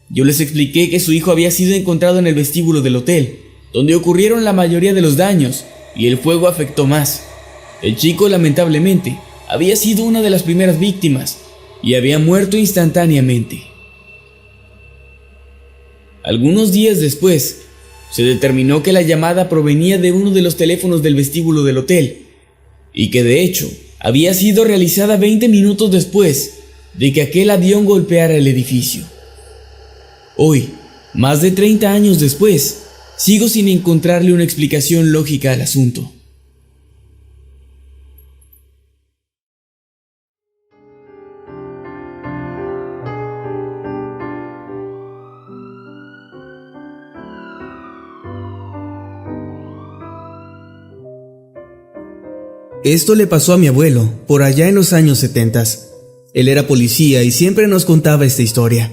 Yo les expliqué que su hijo había sido encontrado en el vestíbulo del hotel, donde ocurrieron la mayoría de los daños, y el fuego afectó más. El chico, lamentablemente, había sido una de las primeras víctimas, y había muerto instantáneamente. Algunos días después, se determinó que la llamada provenía de uno de los teléfonos del vestíbulo del hotel, y que de hecho, había sido realizada 20 minutos después de que aquel avión golpeara el edificio. Hoy, más de 30 años después, sigo sin encontrarle una explicación lógica al asunto. Esto le pasó a mi abuelo, por allá en los años 70. Él era policía y siempre nos contaba esta historia.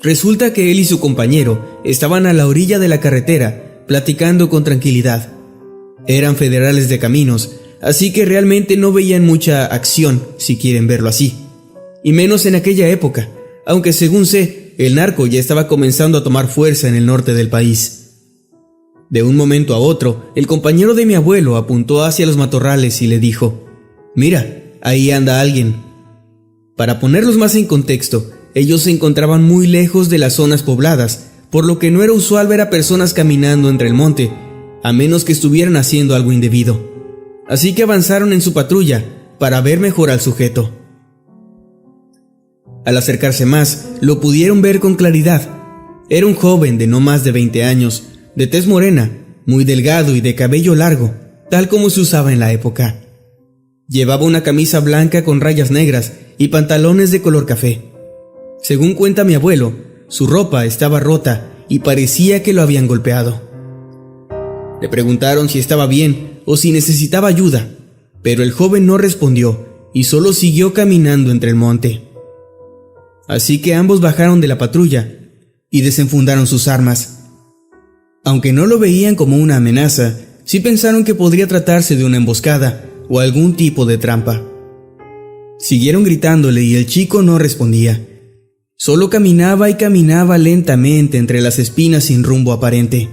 Resulta que él y su compañero estaban a la orilla de la carretera, platicando con tranquilidad. Eran federales de caminos, así que realmente no veían mucha acción, si quieren verlo así. Y menos en aquella época, aunque según sé, el narco ya estaba comenzando a tomar fuerza en el norte del país. De un momento a otro, el compañero de mi abuelo apuntó hacia los matorrales y le dijo: «Mira, ahí anda alguien». Para ponerlos más en contexto, ellos se encontraban muy lejos de las zonas pobladas, por lo que no era usual ver a personas caminando entre el monte, a menos que estuvieran haciendo algo indebido. Así que avanzaron en su patrulla para ver mejor al sujeto. Al acercarse más, lo pudieron ver con claridad. Era un joven de no más de 20 años, de tez morena, muy delgado y de cabello largo, tal como se usaba en la época. Llevaba una camisa blanca con rayas negras y pantalones de color café. Según cuenta mi abuelo, su ropa estaba rota y parecía que lo habían golpeado. Le preguntaron si estaba bien o si necesitaba ayuda, pero el joven no respondió y solo siguió caminando entre el monte. Así que ambos bajaron de la patrulla y desenfundaron sus armas. Aunque no lo veían como una amenaza, sí pensaron que podría tratarse de una emboscada o algún tipo de trampa. Siguieron gritándole y el chico no respondía. Solo caminaba y caminaba lentamente entre las espinas sin rumbo aparente.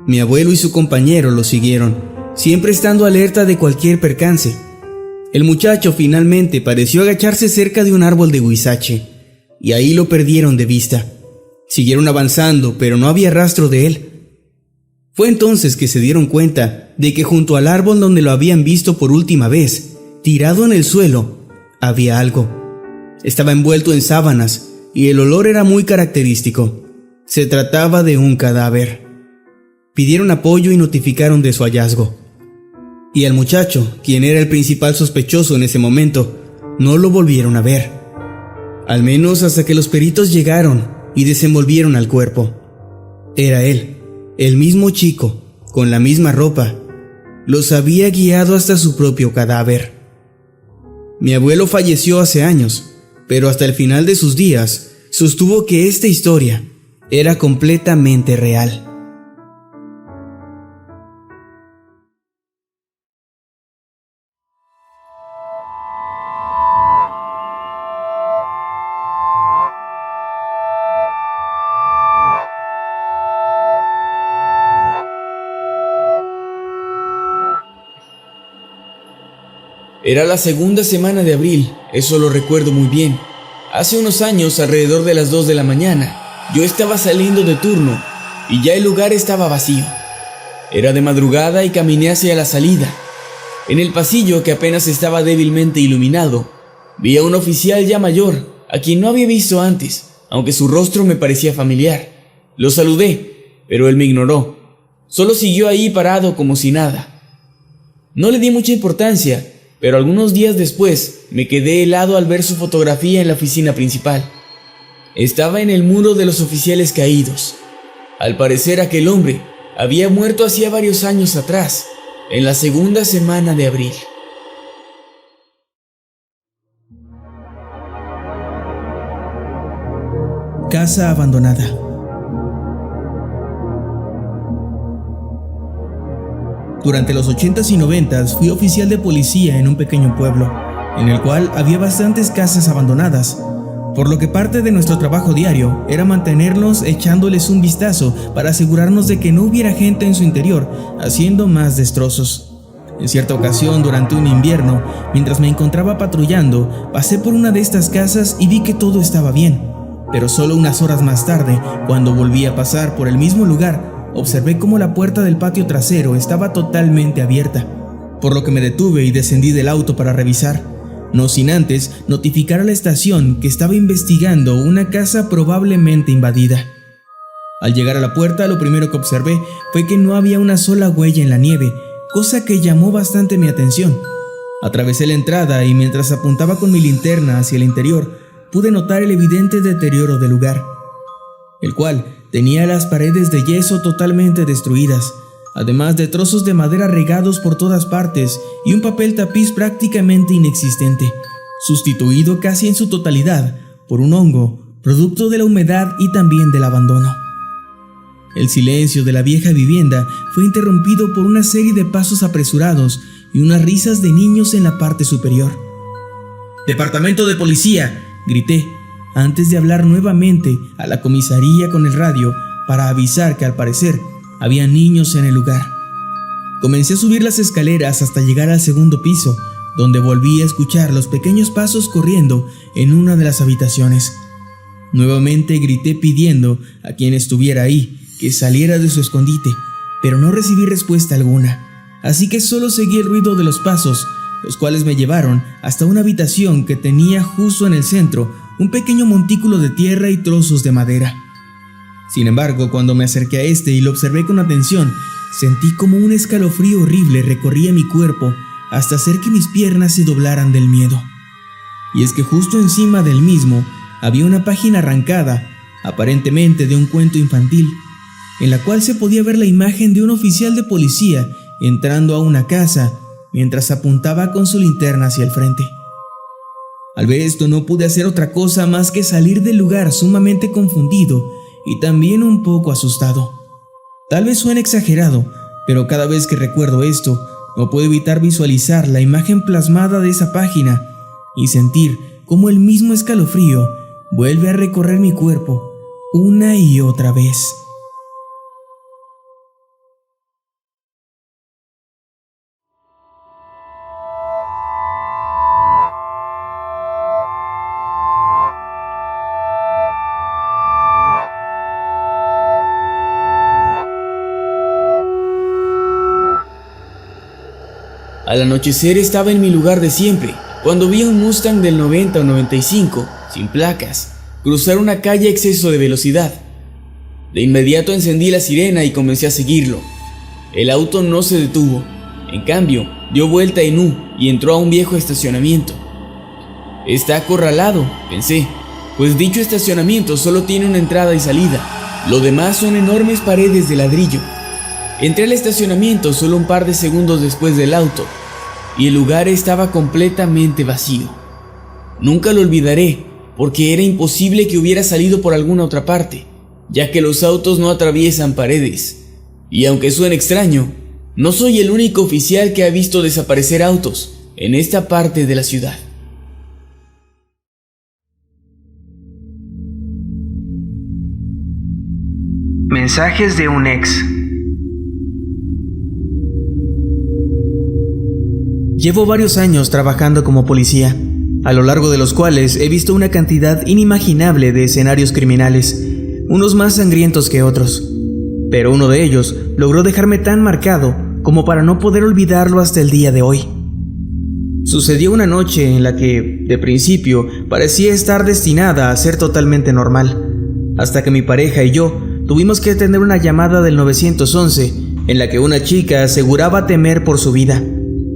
Mi abuelo y su compañero lo siguieron, siempre estando alerta de cualquier percance. El muchacho finalmente pareció agacharse cerca de un árbol de huizache, y ahí lo perdieron de vista. Siguieron avanzando, pero no había rastro de él. Fue entonces que se dieron cuenta de que junto al árbol donde lo habían visto por última vez, tirado en el suelo, había algo. Estaba envuelto en sábanas y el olor era muy característico. Se trataba de un cadáver. Pidieron apoyo y notificaron de su hallazgo. Y al muchacho, quien era el principal sospechoso en ese momento, no lo volvieron a ver. Al menos hasta que los peritos llegaron y desenvolvieron al cuerpo. Era él, el mismo chico, con la misma ropa. Los había guiado hasta su propio cadáver. Mi abuelo falleció hace años, pero hasta el final de sus días sostuvo que esta historia era completamente real. Era la segunda semana de abril, eso lo recuerdo muy bien. Hace unos años, alrededor de las 2 de la mañana, yo estaba saliendo de turno y ya el lugar estaba vacío. Era de madrugada y caminé hacia la salida. En el pasillo, que apenas estaba débilmente iluminado, vi a un oficial ya mayor, a quien no había visto antes, aunque su rostro me parecía familiar. Lo saludé, pero él me ignoró. Solo siguió ahí parado como si nada. No le di mucha importancia, pero algunos días después me quedé helado al ver su fotografía en la oficina principal. Estaba en el muro de los oficiales caídos. Al parecer aquel hombre había muerto hacía varios años atrás, en la segunda semana de abril. Casa abandonada. Durante los 80s y 90s fui oficial de policía en un pequeño pueblo, en el cual había bastantes casas abandonadas, por lo que parte de nuestro trabajo diario era mantenernos echándoles un vistazo para asegurarnos de que no hubiera gente en su interior haciendo más destrozos. En cierta ocasión, durante un invierno, mientras me encontraba patrullando, pasé por una de estas casas y vi que todo estaba bien, pero solo unas horas más tarde, cuando volví a pasar por el mismo lugar, observé cómo la puerta del patio trasero estaba totalmente abierta, por lo que me detuve y descendí del auto para revisar, no sin antes notificar a la estación que estaba investigando una casa probablemente invadida. Al llegar a la puerta, lo primero que observé fue que no había una sola huella en la nieve, cosa que llamó bastante mi atención. Atravesé la entrada y mientras apuntaba con mi linterna hacia el interior, pude notar el evidente deterioro del lugar, el cual tenía las paredes de yeso totalmente destruidas, además de trozos de madera regados por todas partes y un papel tapiz prácticamente inexistente, sustituido casi en su totalidad por un hongo, producto de la humedad y también del abandono. El silencio de la vieja vivienda fue interrumpido por una serie de pasos apresurados y unas risas de niños en la parte superior. «¡Departamento de policía!», grité, antes de hablar nuevamente a la comisaría con el radio para avisar que al parecer había niños en el lugar. Comencé a subir las escaleras hasta llegar al segundo piso, donde volví a escuchar los pequeños pasos corriendo en una de las habitaciones. Nuevamente grité pidiendo a quien estuviera ahí que saliera de su escondite, pero no recibí respuesta alguna, así que solo seguí el ruido de los pasos, los cuales me llevaron hasta una habitación que tenía justo en el centro un pequeño montículo de tierra y trozos de madera. Sin embargo, cuando me acerqué a este y lo observé con atención, sentí como un escalofrío horrible recorría mi cuerpo hasta hacer que mis piernas se doblaran del miedo. Y es que justo encima del mismo había una página arrancada, aparentemente de un cuento infantil, en la cual se podía ver la imagen de un oficial de policía entrando a una casa mientras apuntaba con su linterna hacia el frente. Al ver esto no pude hacer otra cosa más que salir del lugar sumamente confundido y también un poco asustado. Tal vez suene exagerado, pero cada vez que recuerdo esto, no puedo evitar visualizar la imagen plasmada de esa página y sentir cómo el mismo escalofrío vuelve a recorrer mi cuerpo una y otra vez. Al anochecer estaba en mi lugar de siempre, cuando vi a un Mustang del 90 o 95, sin placas, cruzar una calle a exceso de velocidad. De inmediato encendí la sirena y comencé a seguirlo. El auto no se detuvo, en cambio, dio vuelta en U y entró a un viejo estacionamiento. Está acorralado, pensé, pues dicho estacionamiento solo tiene una entrada y salida. Lo demás son enormes paredes de ladrillo. Entré al estacionamiento solo un par de segundos después del auto, y el lugar estaba completamente vacío. Nunca lo olvidaré, porque era imposible que hubiera salido por alguna otra parte, ya que los autos no atraviesan paredes. Y aunque suene extraño, no soy el único oficial que ha visto desaparecer autos en esta parte de la ciudad. Mensajes de un ex. Llevo varios años trabajando como policía, a lo largo de los cuales he visto una cantidad inimaginable de escenarios criminales, unos más sangrientos que otros. Pero uno de ellos logró dejarme tan marcado como para no poder olvidarlo hasta el día de hoy. Sucedió una noche en la que, de principio, parecía estar destinada a ser totalmente normal, hasta que mi pareja y yo tuvimos que atender una llamada del 911 en la que una chica aseguraba temer por su vida,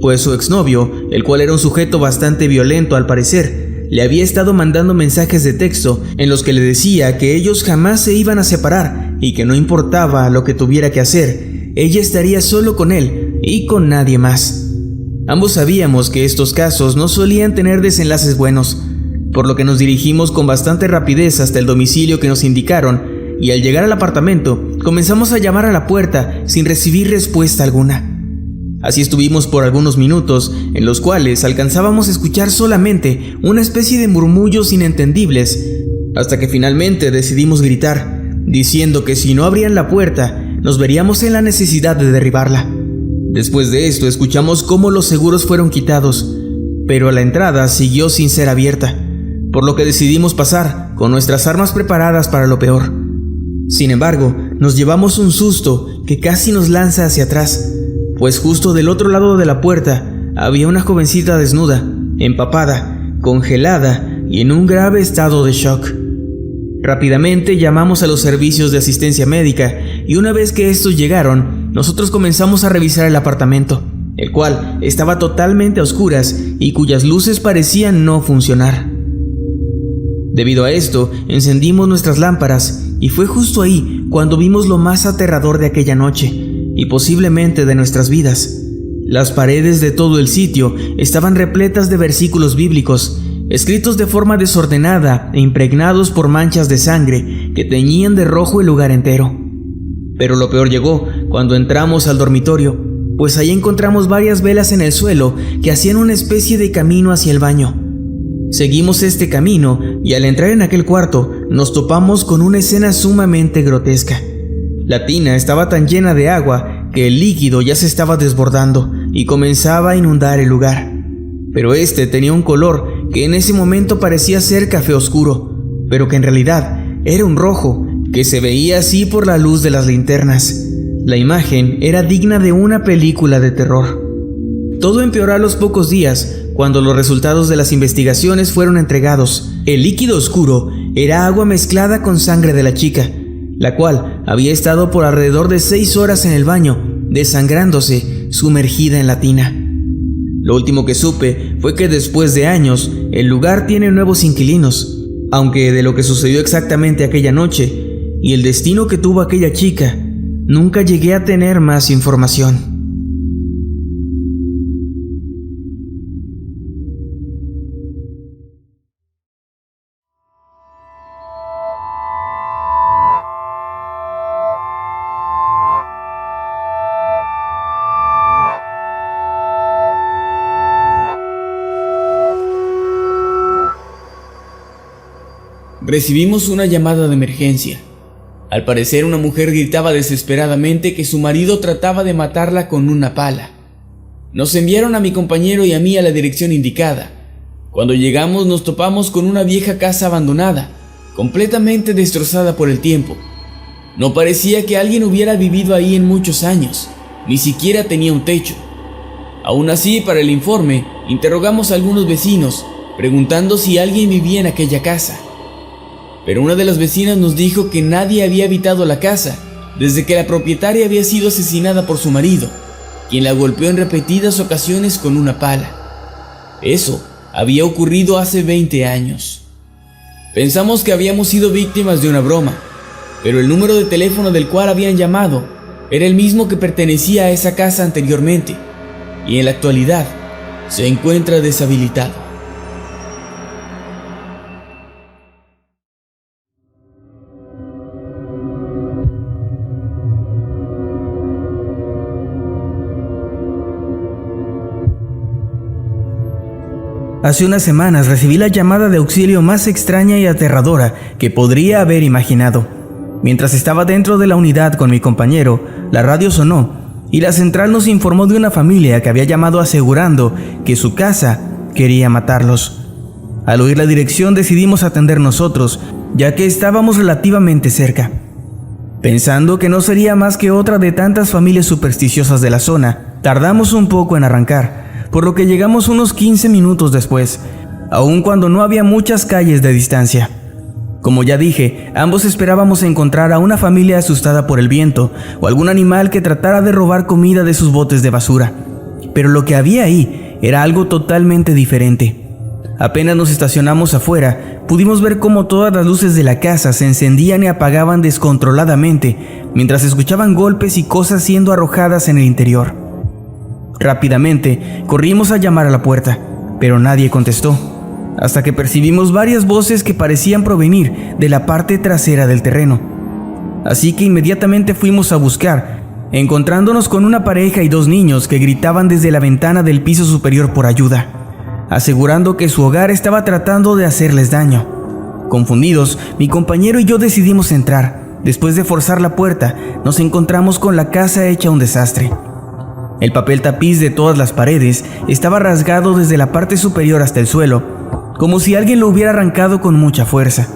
pues su exnovio, el cual era un sujeto bastante violento al parecer, le había estado mandando mensajes de texto en los que le decía que ellos jamás se iban a separar y que no importaba lo que tuviera que hacer, ella estaría solo con él y con nadie más. Ambos sabíamos que estos casos no solían tener desenlaces buenos, por lo que nos dirigimos con bastante rapidez hasta el domicilio que nos indicaron, y al llegar al apartamento comenzamos a llamar a la puerta sin recibir respuesta alguna. Así estuvimos por algunos minutos, en los cuales alcanzábamos a escuchar solamente una especie de murmullos inentendibles, hasta que finalmente decidimos gritar, diciendo que si no abrían la puerta, nos veríamos en la necesidad de derribarla. Después de esto escuchamos cómo los seguros fueron quitados, pero la entrada siguió sin ser abierta, por lo que decidimos pasar con nuestras armas preparadas para lo peor. Sin embargo, nos llevamos un susto que casi nos lanza hacia atrás, pues justo del otro lado de la puerta había una jovencita desnuda, empapada, congelada y en un grave estado de shock. Rápidamente llamamos a los servicios de asistencia médica y una vez que estos llegaron, nosotros comenzamos a revisar el apartamento, el cual estaba totalmente a oscuras y cuyas luces parecían no funcionar. Debido a esto, encendimos nuestras lámparas y fue justo ahí cuando vimos lo más aterrador de aquella noche y posiblemente de nuestras vidas. Las paredes de todo el sitio estaban repletas de versículos bíblicos, escritos de forma desordenada e impregnados por manchas de sangre que teñían de rojo el lugar entero. Pero lo peor llegó cuando entramos al dormitorio, pues ahí encontramos varias velas en el suelo que hacían una especie de camino hacia el baño. Seguimos este camino y al entrar en aquel cuarto nos topamos con una escena sumamente grotesca. La tina estaba tan llena de agua que el líquido ya se estaba desbordando y comenzaba a inundar el lugar. Pero este tenía un color que en ese momento parecía ser café oscuro, pero que en realidad era un rojo que se veía así por la luz de las linternas. La imagen era digna de una película de terror. Todo empeoró a los pocos días cuando los resultados de las investigaciones fueron entregados. El líquido oscuro era agua mezclada con sangre de la chica, la cual había estado por alrededor de 6 horas en el baño, desangrándose, sumergida en la tina. Lo último que supe fue que después de años, el lugar tiene nuevos inquilinos, aunque de lo que sucedió exactamente aquella noche y el destino que tuvo aquella chica, nunca llegué a tener más información. Recibimos una llamada de emergencia. Al parecer, una mujer gritaba desesperadamente que su marido trataba de matarla con una pala. Nos enviaron a mi compañero y a mí a la dirección indicada. Cuando llegamos nos topamos con una vieja casa abandonada, completamente destrozada por el tiempo. No parecía que alguien hubiera vivido ahí en muchos años, ni siquiera tenía un techo. Aún así, para el informe, interrogamos a algunos vecinos, preguntando si alguien vivía en aquella casa. Pero una de las vecinas nos dijo que nadie había habitado la casa desde que la propietaria había sido asesinada por su marido, quien la golpeó en repetidas ocasiones con una pala. Eso había ocurrido hace 20 años. Pensamos que habíamos sido víctimas de una broma, pero el número de teléfono del cual habían llamado era el mismo que pertenecía a esa casa anteriormente, y en la actualidad se encuentra deshabilitado. Hace unas semanas recibí la llamada de auxilio más extraña y aterradora que podría haber imaginado. Mientras estaba dentro de la unidad con mi compañero, la radio sonó y la central nos informó de una familia que había llamado asegurando que su casa quería matarlos. Al oír la dirección decidimos atender nosotros, ya que estábamos relativamente cerca. Pensando que no sería más que otra de tantas familias supersticiosas de la zona, tardamos un poco en arrancar, por lo que llegamos unos 15 minutos después, aun cuando no había muchas calles de distancia. Como ya dije, ambos esperábamos encontrar a una familia asustada por el viento o algún animal que tratara de robar comida de sus botes de basura. Pero lo que había ahí era algo totalmente diferente. Apenas nos estacionamos afuera, pudimos ver cómo todas las luces de la casa se encendían y apagaban descontroladamente mientras escuchaban golpes y cosas siendo arrojadas en el interior. Rápidamente corrimos a llamar a la puerta, pero nadie contestó, hasta que percibimos varias voces que parecían provenir de la parte trasera del terreno. Así que inmediatamente fuimos a buscar, encontrándonos con una pareja y 2 niños que gritaban desde la ventana del piso superior por ayuda, asegurando que su hogar estaba tratando de hacerles daño. Confundidos, mi compañero y yo decidimos entrar. Después de forzar la puerta, nos encontramos con la casa hecha un desastre. El papel tapiz de todas las paredes estaba rasgado desde la parte superior hasta el suelo, como si alguien lo hubiera arrancado con mucha fuerza.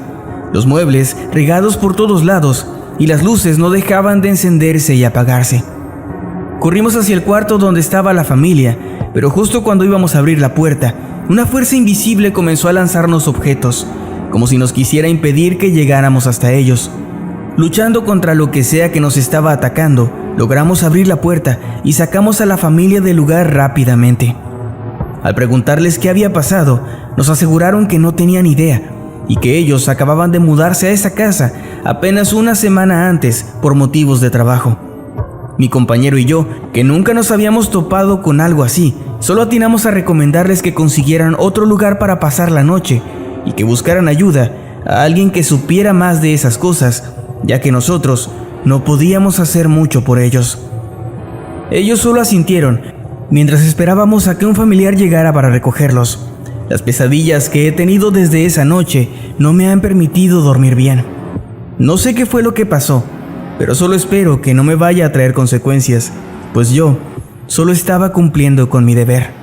Los muebles regados por todos lados y las luces no dejaban de encenderse y apagarse. Corrimos hacia el cuarto donde estaba la familia, pero justo cuando íbamos a abrir la puerta, una fuerza invisible comenzó a lanzarnos objetos, como si nos quisiera impedir que llegáramos hasta ellos. Luchando contra lo que sea que nos estaba atacando, logramos abrir la puerta y sacamos a la familia del lugar rápidamente. Al preguntarles qué había pasado, nos aseguraron que no tenían idea y que ellos acababan de mudarse a esa casa apenas una semana antes por motivos de trabajo. Mi compañero y yo, que nunca nos habíamos topado con algo así, solo atinamos a recomendarles que consiguieran otro lugar para pasar la noche y que buscaran ayuda a alguien que supiera más de esas cosas, ya que nosotros no podíamos hacer mucho por ellos. Ellos solo asintieron, mientras esperábamos a que un familiar llegara para recogerlos. Las pesadillas que he tenido desde esa noche no me han permitido dormir bien. No sé qué fue lo que pasó, pero solo espero que no me vaya a traer consecuencias, pues yo solo estaba cumpliendo con mi deber.